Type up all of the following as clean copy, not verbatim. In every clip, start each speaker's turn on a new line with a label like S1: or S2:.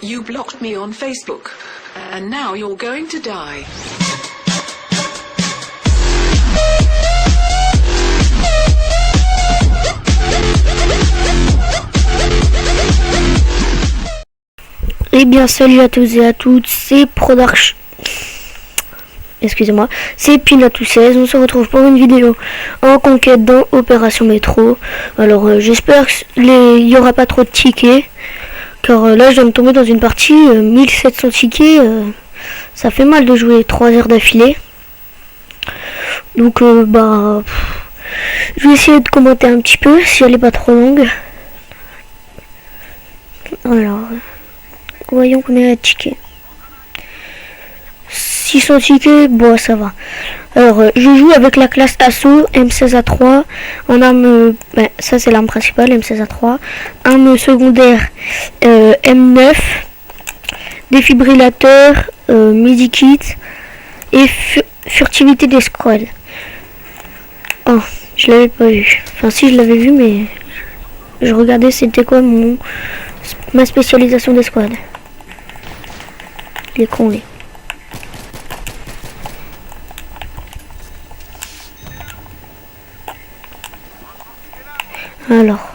S1: You blocked me on Facebook. And now you're going to die.
S2: Eh bien salut à tous et à toutes, c'est Prodarch. Excusez-moi, c'est Pilatou16, on se retrouve pour une vidéo en conquête dans Opération Métro. Alors j'espère qu'il n'y aura pas trop de tickets, car là je viens de tomber dans une partie, 1700 tickets, ça fait mal de jouer 3 heures d'affilée. Donc je vais essayer de commenter un petit peu si elle n'est pas trop longue. Alors, voyons combien il y a de tickets. 600 tickets, bon ça va. Alors je joue avec la classe Assaut M16A3 en arme, ça c'est l'arme principale, M16A3, arme secondaire M9, défibrillateur, medikit et furtivité des squads. Oh, je l'avais pas vu. Enfin si, je l'avais vu, mais je regardais c'était quoi ma spécialisation des squads. Les cons, les. Alors,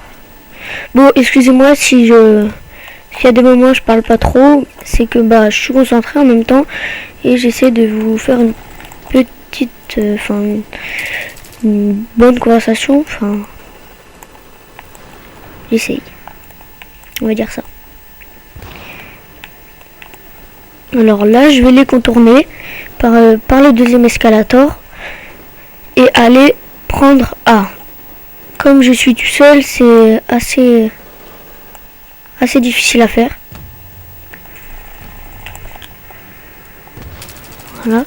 S2: bon, excusez-moi s'il y a des moments où je parle pas trop, c'est que je suis concentré en même temps et j'essaie de vous faire une petite, une bonne conversation, j'essaye, on va dire ça. Alors là, je vais les contourner par le deuxième escalator et aller prendre A. Comme je suis tout seul, c'est assez difficile à faire. Voilà.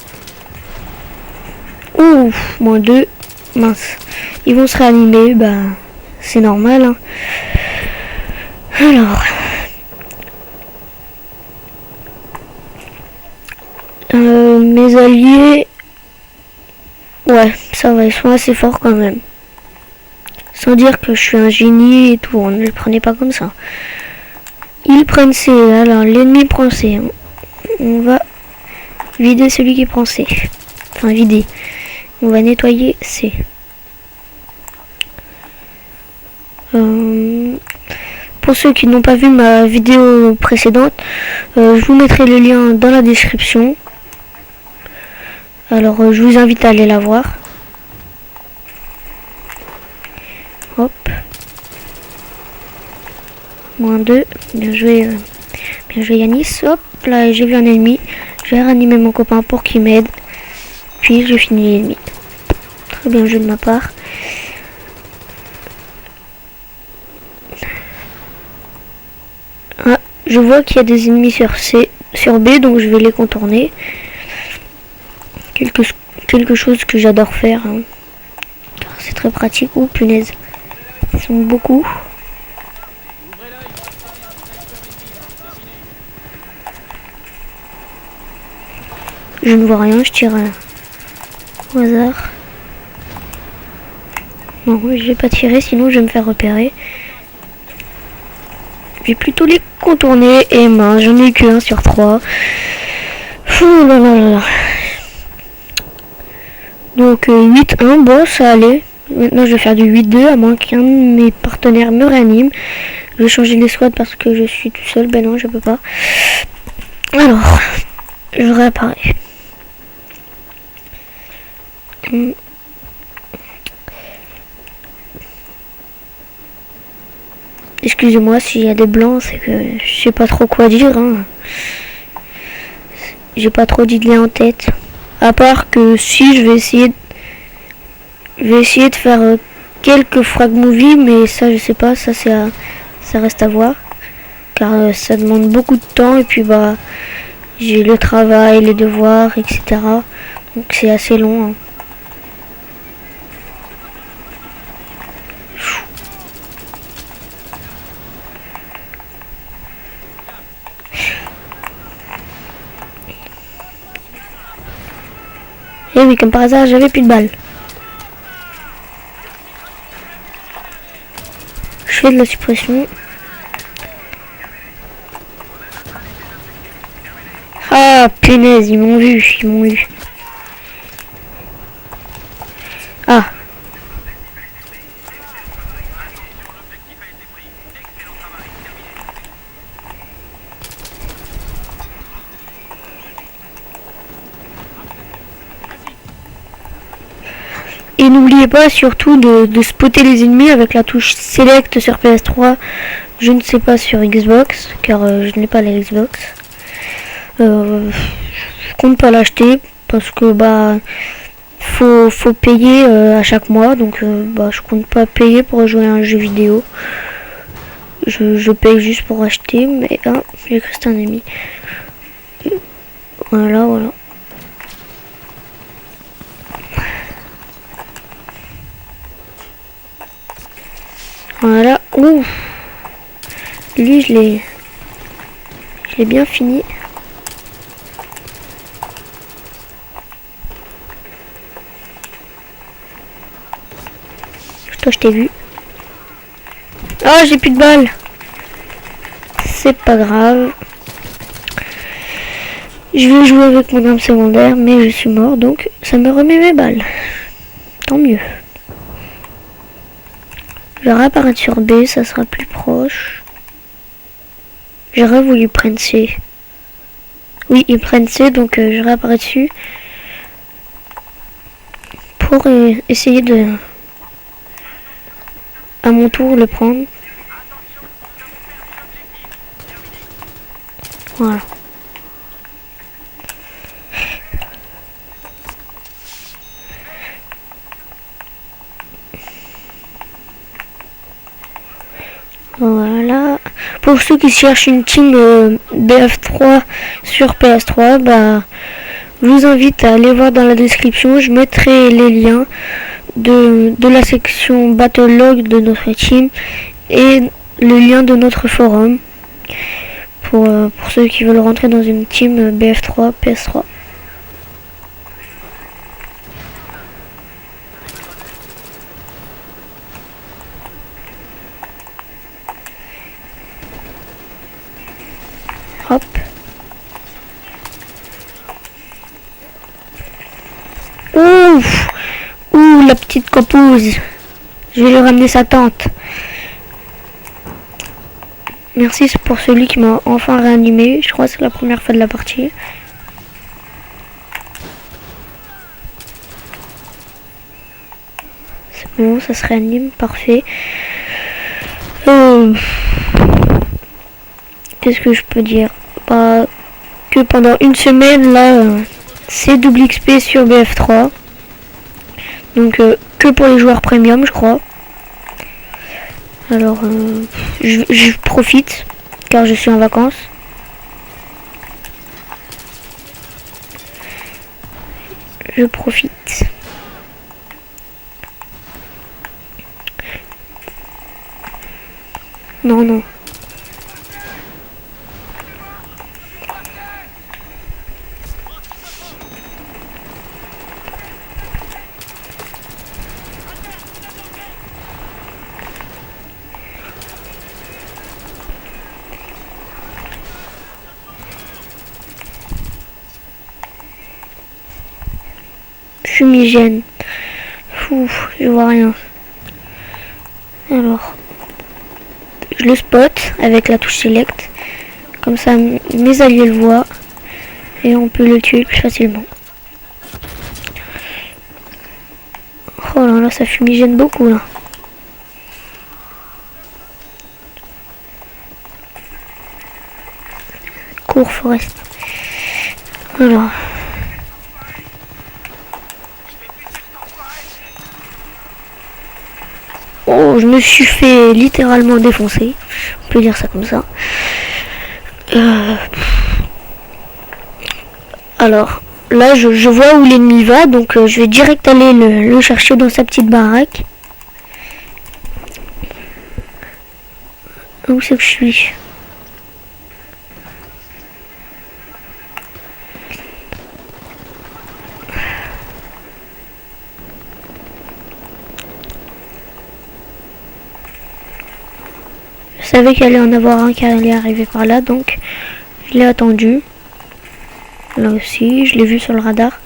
S2: Ouh, -2. Mince. Ils vont se réanimer, c'est normal. Hein. Alors. Mes alliés. Ouais, ça va, ils sont assez forts quand même. Sans dire que je suis un génie et tout, on ne le prenait pas comme ça. Ils prennent C, alors l'ennemi prend C. On va vider celui qui prend C. Enfin, vider. On va nettoyer C. Pour ceux qui n'ont pas vu ma vidéo précédente, je vous mettrai le lien dans la description. Alors, je vous invite à aller la voir. Hop. -2. Bien joué Yanis. Hop, là j'ai vu un ennemi. Je vais réanimer mon copain pour qu'il m'aide. Puis je finis l'ennemi. Très bien joué de ma part. Ah, je vois qu'il y a des ennemis sur B, donc je vais les contourner. Quelque chose que j'adore faire. Hein. C'est très pratique. Oh punaise. Ils sont beaucoup. Je ne vois rien, je tire au hasard. Non, je vais pas tirer, sinon je vais me faire repérer. Je vais plutôt les contourner. Et mince, j'en ai que 1 sur 3. Ouh là là là. Donc 8-1, bon ça allait. Maintenant je vais faire du 8-2 à moins qu'un de mes partenaires me réanime. Je vais changer les squads parce que je suis tout seul. Ben non, je peux pas. Alors, je réapparais. Excusez-moi s'il y a des blancs, c'est que je sais pas trop quoi dire. Hein. J'ai pas trop d'idées en tête. À part que si je vais essayer de faire quelques frag movies, mais ça je sais pas, ça reste à voir. Car ça demande beaucoup de temps et puis j'ai le travail, les devoirs, etc. Donc c'est assez long. Hein. Et oui, comme par hasard, j'avais plus de balles. Je fais de la suppression. Ah, punaise, ils m'ont vu, ils m'ont eu. Ah. Et n'oubliez pas surtout de spotter les ennemis avec la touche Select sur PS3. Je ne sais pas sur Xbox, car je n'ai pas la Xbox. Je compte pas l'acheter parce que bah faut payer à chaque mois, donc bah je compte pas payer pour jouer à un jeu vidéo. Je paye juste pour acheter, mais ah, j'ai cru que c'était un ennemi. Voilà. Voilà. Ouh. Lui, je l'ai bien fini. Toi, je t'ai vu. Ah, j'ai plus de balles. C'est pas grave. Je vais jouer avec mon arme secondaire, mais je suis mort, donc ça me remet mes balles. Tant mieux. Je vais réapparaître sur B, ça sera plus proche. J'aurais voulu prendre C. Oui, ils prennent C, donc je réapparais dessus. Pour essayer de... à mon tour le prendre. Voilà. Voilà. Pour ceux qui cherchent une team BF3 sur PS3, bah, je vous invite à aller voir dans la description. Je mettrai les liens de la section Battle Log de notre team et le lien de notre forum pour ceux qui veulent rentrer dans une team BF3 PS3. Hop. Ouf. Ouh, la petite compose. Je vais lui ramener sa tante. Merci pour celui qui m'a enfin réanimé. Je crois que c'est la première fois de la partie. C'est bon, ça se réanime. Parfait. Qu'est-ce que je peux dire? Bah, que pendant une semaine, là, c'est double XP sur BF3. Donc, que pour les joueurs premium, je crois. Alors, je profite, car je suis en vacances. Je profite. Non. Fumigène. Ouf, je vois rien. Alors, je le spot avec la touche select. Comme ça, mes alliés le voient. Et on peut le tuer plus facilement. Oh là, ça fumigène beaucoup là. Cours, Forest. Alors. Oh, je me suis fait littéralement défoncer. On peut dire ça comme ça. Alors, là, je vois où l'ennemi va, donc je vais direct aller le chercher dans sa petite baraque. Où c'est que je suis? Je savais qu'il allait en avoir un qui allait arriver par là, donc je l'ai attendu. Là aussi, je l'ai vu sur le radar.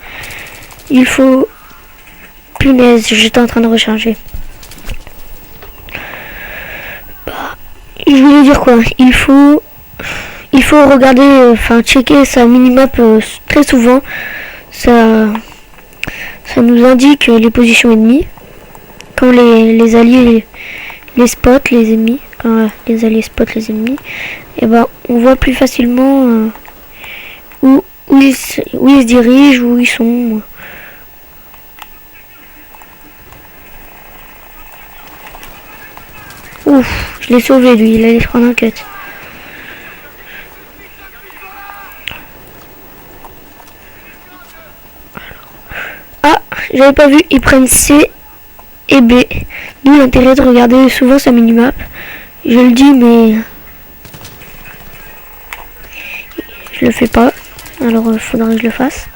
S2: Il faut... Punaise, j'étais en train de recharger. Bah, je voulais dire quoi? Il faut regarder, enfin checker sa minimap très souvent. Ça nous indique les positions ennemies. Quand les alliés les spotent, les ennemis. Quand les alliés spotent les ennemis, et ben on voit plus facilement où ils se dirigent, où ils sont. Ouf, je l'ai sauvé lui, il allait se prendre un cut. Ah, j'avais pas vu, ils prennent C et B. D'où l'intérêt de regarder souvent sa minimap. Je le dis, mais je le fais pas. Alors il faudrait que je le fasse.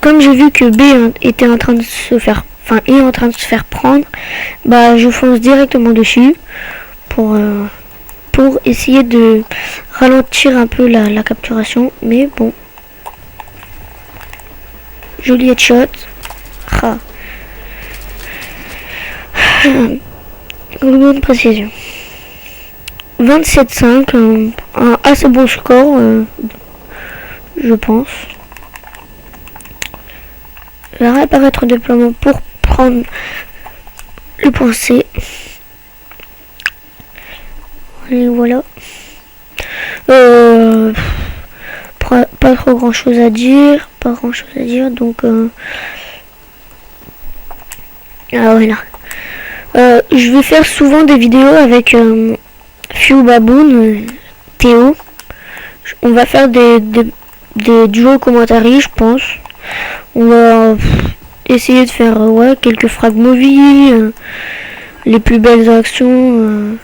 S2: Comme j'ai vu que B était en train de se faire, est en train de se faire prendre, bah je fonce directement dessus pour essayer de ralentir un peu la capturation. Mais bon, joli headshot. Ah. Bonne précision. 27-5, un assez bon score, je pense. Je vais réapparaître déploiement pour prendre le point C. Et voilà. Pas trop grand chose à dire. Donc ah voilà. Je vais faire souvent des vidéos avec Few Baboon, Théo. On va faire des duos commentaries, je pense. On va essayer de faire quelques frag movies, les plus belles actions,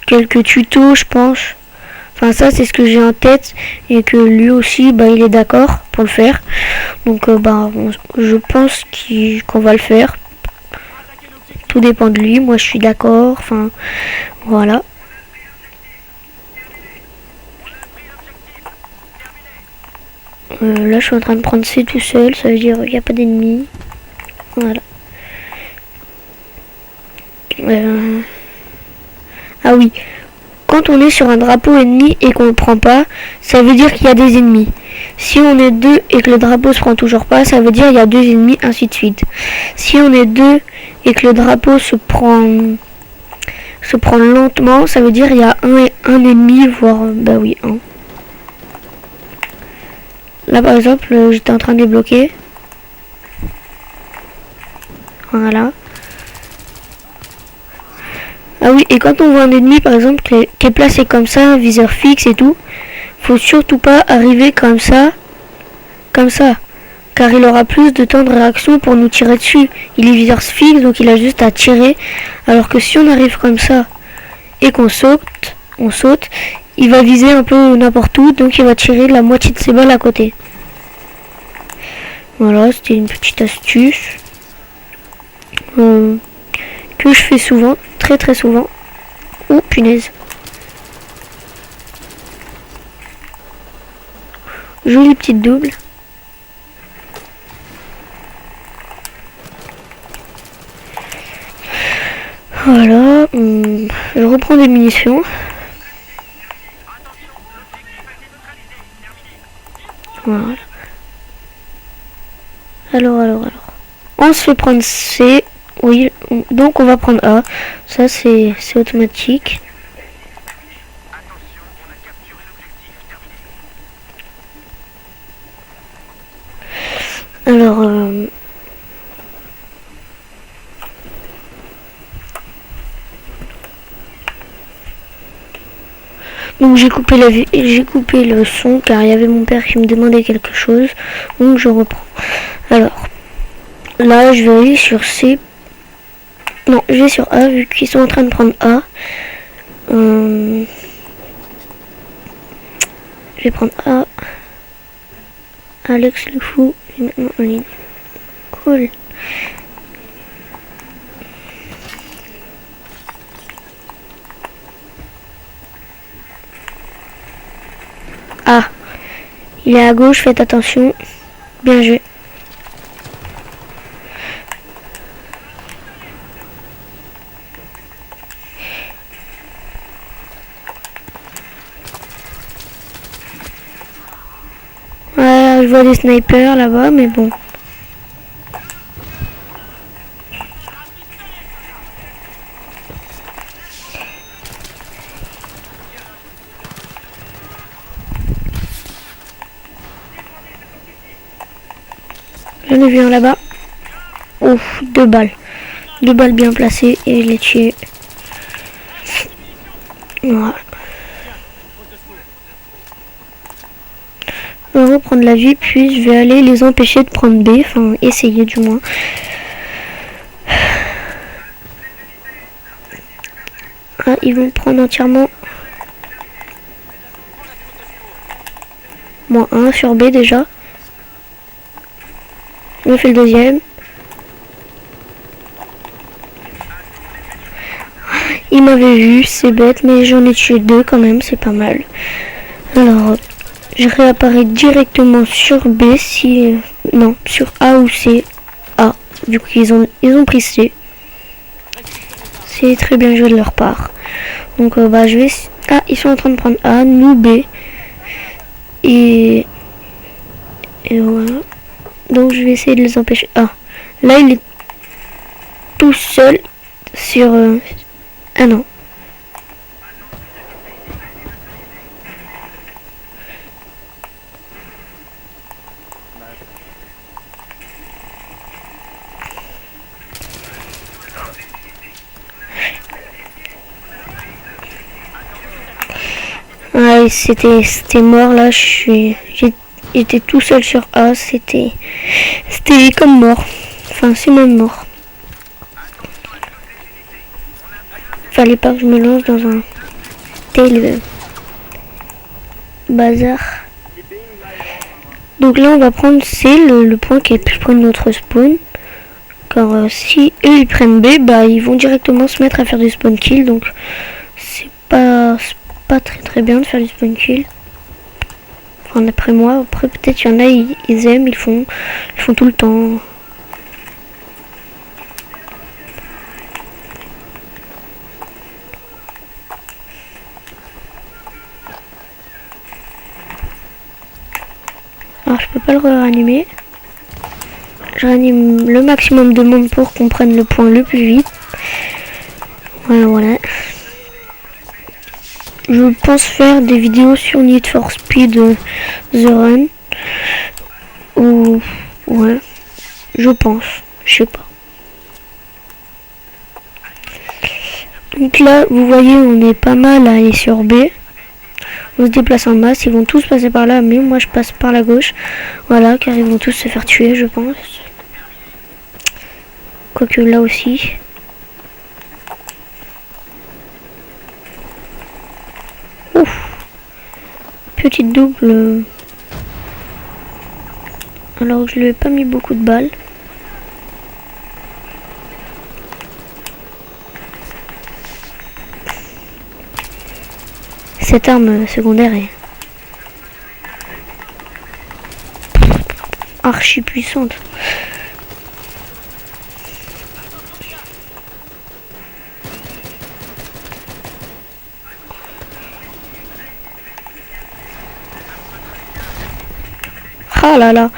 S2: quelques tutos, je pense. Enfin ça c'est ce que j'ai en tête et que lui aussi il est d'accord pour le faire. Donc je pense qu'on va le faire. Tout dépend de lui, moi je suis d'accord, enfin voilà. Là je suis en train de prendre C tout seul, ça veut dire qu'il n'y a pas d'ennemis. Voilà. Ah oui, quand on est sur un drapeau ennemi et qu'on ne le prend pas, ça veut dire qu'il y a des ennemis. Si on est deux et que le drapeau se prend toujours pas, ça veut dire qu'il y a deux ennemis, ainsi de suite. Si on est deux et que le drapeau se prend lentement, ça veut dire qu'il y a un ennemi, voire un. Là par exemple, j'étais en train de débloquer. Voilà. Ah oui, et quand on voit un ennemi par exemple qui est placé comme ça, viseur fixe et tout, faut surtout pas arriver comme ça, car il aura plus de temps de réaction pour nous tirer dessus. Il est viseur fixe, donc il a juste à tirer, alors que si on arrive comme ça et qu'on saute, il va viser un peu n'importe où, donc il va tirer la moitié de ses balles à côté. Voilà, c'était une petite astuce que je fais souvent, très souvent. Oh punaise. Jolie petite double. Voilà, je reprends des munitions. Voilà. Alors. On se fait prendre C. Oui, donc on va prendre A. Ça c'est automatique. Alors donc j'ai coupé le son car il y avait mon père qui me demandait quelque chose. Donc je reprends. Alors là je vais aller sur C. Non, je vais sur A vu qu'ils sont en train de prendre A. Je vais prendre A. Alex le fou est maintenant en ligne. Cool. Il est à gauche, faites attention. Bien joué. Ouais, je vois des snipers là-bas, mais bon. J'en ai vu un là-bas. Ouf, 2 balles. 2 balles bien placées et je l'ai tué. Voilà. Je vais reprendre la vie, puis je vais aller les empêcher de prendre B. Enfin, essayer du moins. Ah, ils vont prendre entièrement. Moins 1 sur B déjà. Je me fais le deuxième. Il m'avait vu, c'est bête, mais j'en ai tué 2 quand même, c'est pas mal. Alors, je réapparais directement sur B si... non, sur A ou C. A. Du coup, ils ont pris C. C'est très bien joué de leur part. Donc, bah, je vais... Ah, ils sont en train de prendre A, nous B. Et voilà. Donc, je vais essayer de les empêcher. Ah, là, il est tout seul sur... Ah non. Ouais, c'était mort là, j'étais tout seul sur A, c'était comme mort. Enfin, c'est même mort. Fallait pas que je me lance dans un tel bazar. Donc là, on va prendre C, le point qui est plus près de notre spawn. Car si eux ils prennent B, bah ils vont directement se mettre à faire du spawn kill. Donc c'est pas très bien de faire du spawn kill. Enfin, d'après moi, après peut-être il y en a, ils aiment, ils font tout le temps. Alors je peux pas le réanimer. Je réanime le maximum de monde pour qu'on prenne le point le plus vite. Voilà. Je pense faire des vidéos sur Need for Speed The Run. Ou... ouais. Je pense. Je sais pas. Donc là, vous voyez, on est pas mal à aller sur B. On se déplace en masse. Ils vont tous passer par là, mais moi je passe par la gauche. Voilà, car ils vont tous se faire tuer, je pense. Quoique là aussi. Ouf. Petite double. Alors je lui ai pas mis beaucoup de balles. Cette arme secondaire est archi puissante. Ah là là,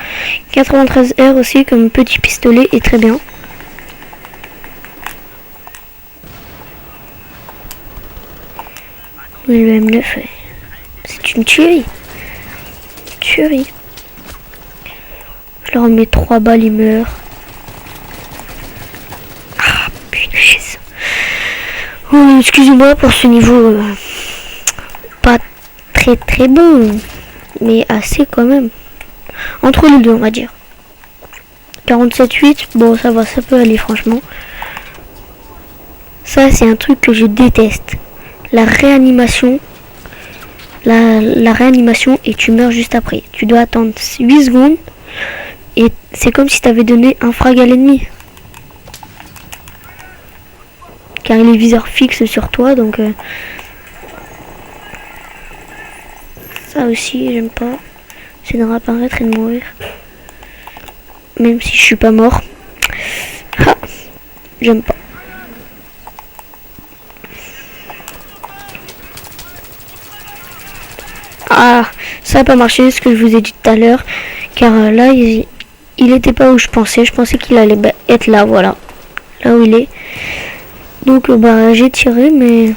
S2: 93R aussi comme petit pistolet est très bien. Mais le M9, c'est une tuerie. Tuerie. Je leur mets 3 balles, ils meurent. Ah punaise. Oh, excusez-moi pour ce niveau pas très bon, mais assez quand même. Entre les deux, on va dire. 47-8, bon ça va, ça peut aller franchement. Ça c'est un truc que je déteste. La réanimation. La réanimation et tu meurs juste après. Tu dois attendre 8 secondes. Et c'est comme si tu avais donné un frag à l'ennemi. Car il est viseur fixe sur toi, donc... ça aussi, j'aime pas. c'est de réapparaître et de mourir. Même si je suis pas mort. Ah, j'aime pas. Ah, ça a pas marché ce que je vous ai dit tout à l'heure. Car là, il était pas où je pensais. Je pensais qu'il allait être là, voilà. Là où il est. Donc j'ai tiré mais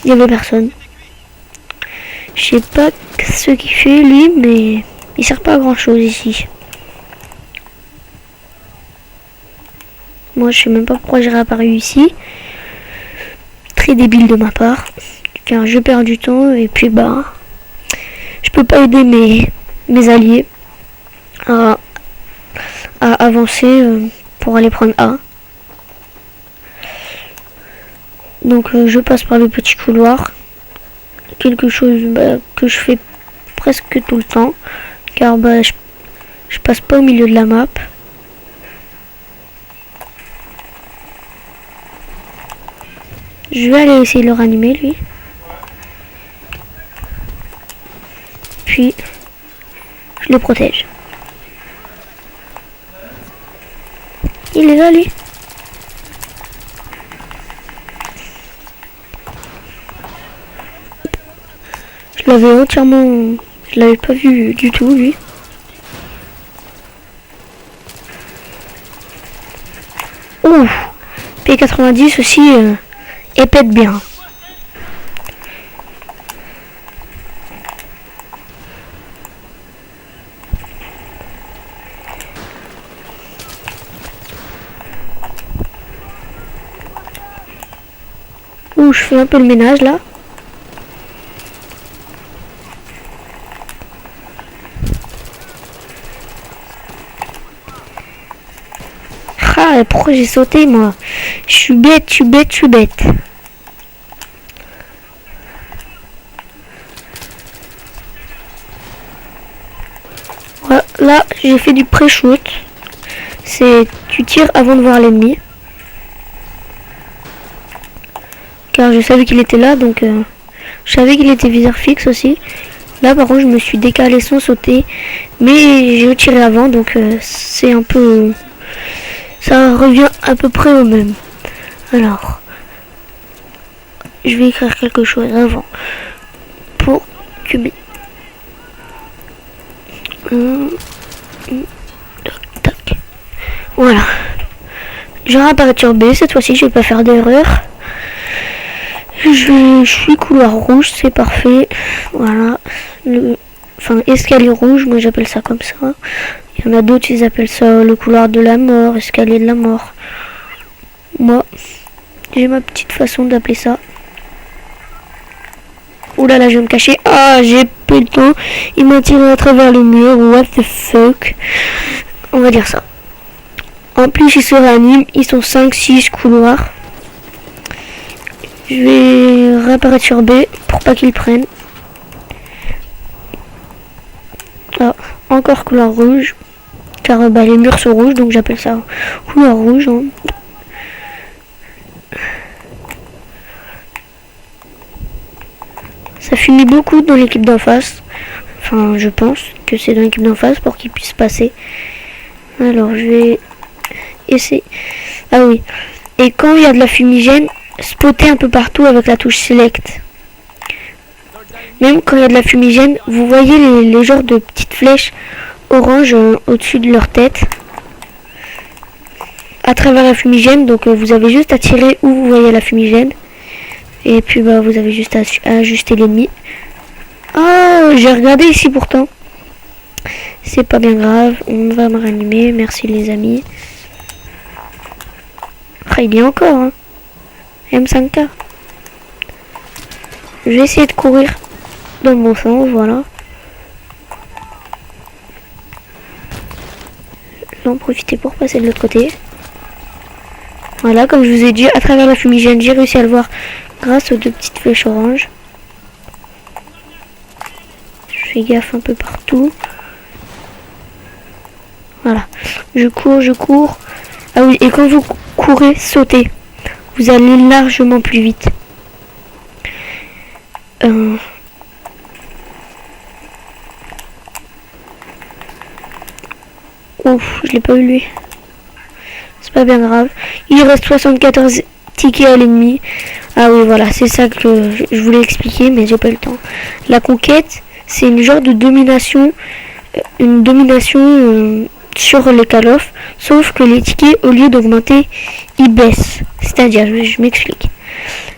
S2: il y avait personne. Je sais pas ce qu'il fait lui, mais il sert pas à grand chose ici. Moi je sais même pas pourquoi j'ai réapparu ici. Très débile de ma part. Car je perds du temps et puis je peux pas aider mes alliés à avancer pour aller prendre A. Donc je passe par le petit couloir. Quelque chose que je fais presque tout le temps. Car je passe pas au milieu de la map. Je vais aller essayer de le ranimer lui. Puis je le protège. Il est là lui. Je l'avais pas vu du tout lui. Ouh, P90 aussi et pète bien. Ouh, je fais un peu le ménage là. Ah, pourquoi j'ai sauté moi? Je suis bête, je suis bête. Voilà, là j'ai fait du pré-shoot. C'est tu tires avant de voir l'ennemi. Car je savais qu'il était là, donc je savais qu'il était viseur fixe aussi. Là par contre je me suis décalé sans sauter. Mais j'ai tiré avant, donc c'est un peu... Ça revient à peu près au même. Alors, je vais écrire quelque chose avant. Pour cuber. Tac. Voilà. Je réapparais sur B. Cette fois-ci, je vais pas faire d'erreur. Je suis couloir rouge, c'est parfait. Voilà. Enfin, escalier rouge, moi j'appelle ça comme ça. Il y en a d'autres, ils appellent ça le couloir de la mort, escalier de la mort. Moi, j'ai ma petite façon d'appeler ça. Ouh là là, je vais me cacher. Ah, j'ai peu le temps. Il m'a tiré à travers le mur. What the fuck. On va dire ça. En plus, ils se réaniment. Ils sont 5-6 couloirs. Je vais réapparaître sur B pour pas qu'ils prennent. Ah, encore couloir rouge. Car les murs sont rouges, donc j'appelle ça couloir rouge. Hein. Ça finit beaucoup dans l'équipe d'en face. Enfin, je pense que c'est dans l'équipe d'en face pour qu'ils puissent passer. Alors, je vais essayer. Ah oui. Et quand il y a de la fumigène, spotter un peu partout avec la touche select. Même quand il y a de la fumigène, vous voyez les genres de petites flèches orange au-dessus de leur tête. À travers la fumigène, donc vous avez juste à tirer où vous voyez la fumigène. Et puis vous avez juste à ajuster l'ennemi. Ah, j'ai regardé ici pourtant. C'est pas bien grave, on va me réanimer, merci les amis. Ah, il y a encore, hein. M5K. Je vais essayer de courir dans le bon sens, voilà. Je vais en profiter pour passer de l'autre côté. Voilà, comme je vous ai dit, à travers la fumigène, j'ai réussi à le voir grâce aux deux petites flèches oranges. Je fais gaffe un peu partout. Voilà. Je cours. Ah oui, et quand vous courez, sautez. Vous allez largement plus vite. Ouf, je l'ai pas eu lui. C'est pas bien grave. Il reste 74 tickets à l'ennemi. Ah oui, voilà, c'est ça que je voulais expliquer, mais j'ai pas le temps. La conquête, c'est une genre de domination, sur les Call of, sauf que les tickets, au lieu d'augmenter, ils baissent. C'est-à-dire, je m'explique.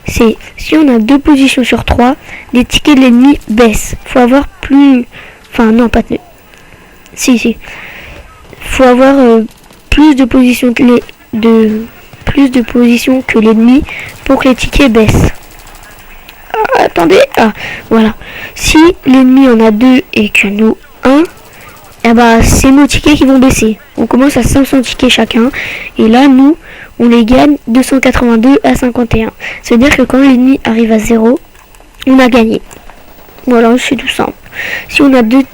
S2: C'est si on a 2 positions sur 3, les tickets de l'ennemi baissent. Faut avoir plus... Enfin, non, pas de... Si. Faut avoir plus de positions que l'ennemi pour que les tickets baissent. Ah, attendez, voilà. Si l'ennemi en a 2 et que nous 1, eh ben, c'est nos tickets qui vont baisser. On commence à 500 tickets chacun. Et là, nous, on les gagne 282 à 51. Ça veut dire que quand l'ennemi arrive à 0, on a gagné. Voilà, c'est tout simple. Si on a 2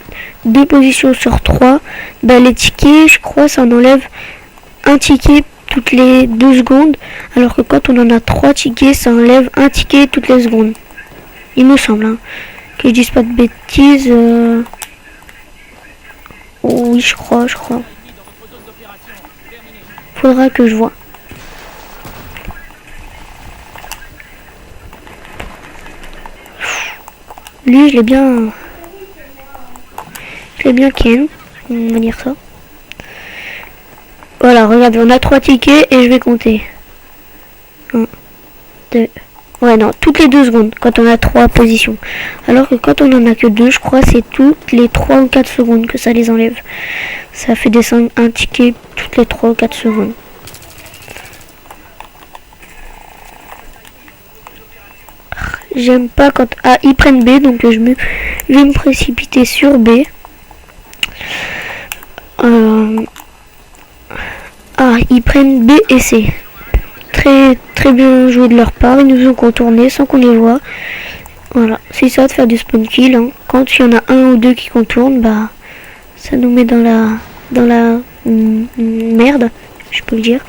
S2: positions sur 3, ben, les tickets, je crois, ça en enlève un ticket toutes les 2 secondes. Alors que quand on en a 3 tickets, ça enlève un ticket toutes les secondes. Il me semble, hein. Que je dise pas de bêtises. Oh, oui, je crois. Faudra que je vois. Lui, je l'ai bien ken. On va dire ça. Voilà, regardez, on a 3 tickets et je vais compter. 1, 2... Ouais, non, toutes les 2 secondes, quand on a 3 positions. Alors que quand on en a que 2, je crois, c'est toutes les 3 ou 4 secondes que ça les enlève. Ça fait descendre un ticket toutes les 3 ou 4 secondes. J'aime pas quand... Ah, ils prennent B, donc je vais me précipiter sur B. Ah, ils prennent B et C. Très bien joué de leur part. Ils nous ont contourné sans qu'on les voit. Voilà, c'est ça de faire du spawn kill. Hein. Quand il y en a 1 ou 2 qui contournent, bah ça nous met dans la merde, je peux le dire.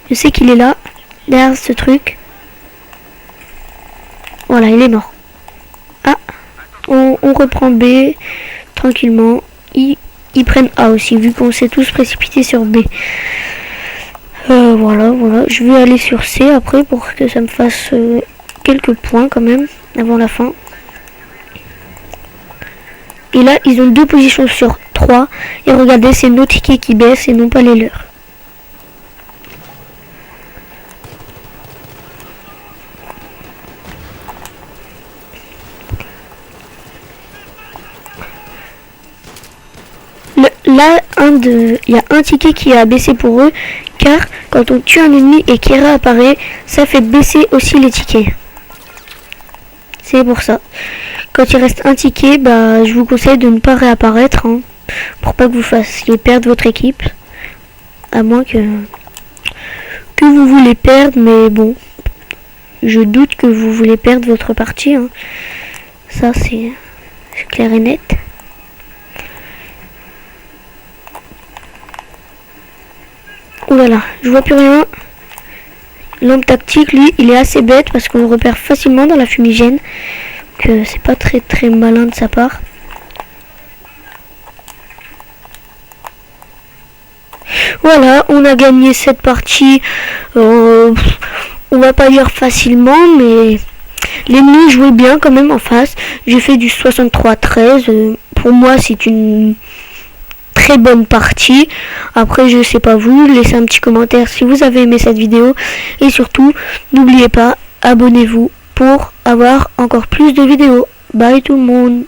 S2: Je sais qu'il est là, derrière ce truc. Voilà, il est mort. Ah, on reprend B tranquillement. Ils prennent A aussi, vu qu'on s'est tous précipités sur B. Voilà. Je vais aller sur C après pour que ça me fasse quelques points quand même avant la fin. Et là, ils ont 2 positions sur 3. Et regardez, c'est nos tickets qui baissent et non pas les leurs. Là, il y a un ticket qui a baissé pour eux, car quand on tue un ennemi et qu'il réapparaît, ça fait baisser aussi les tickets. C'est pour ça. Quand il reste un ticket, bah, je vous conseille de ne pas réapparaître, hein, pour pas que vous fassiez perdre votre équipe. À moins que vous voulez perdre, mais bon, je doute que vous voulez perdre votre partie. Hein. Ça, c'est clair et net. Oh là là, je vois plus rien. L'homme tactique, lui, il est assez bête parce qu'on le repère facilement dans la fumigène. Que c'est pas très malin de sa part. Voilà, on a gagné cette partie. On va pas dire facilement, mais l'ennemi jouait bien quand même en face. J'ai fait du 63-13. Pour moi, c'est une très bonne partie. Après, je sais pas vous, laissez un petit commentaire si vous avez aimé cette vidéo. Et surtout, n'oubliez pas, abonnez-vous pour avoir encore plus de vidéos. Bye tout le monde.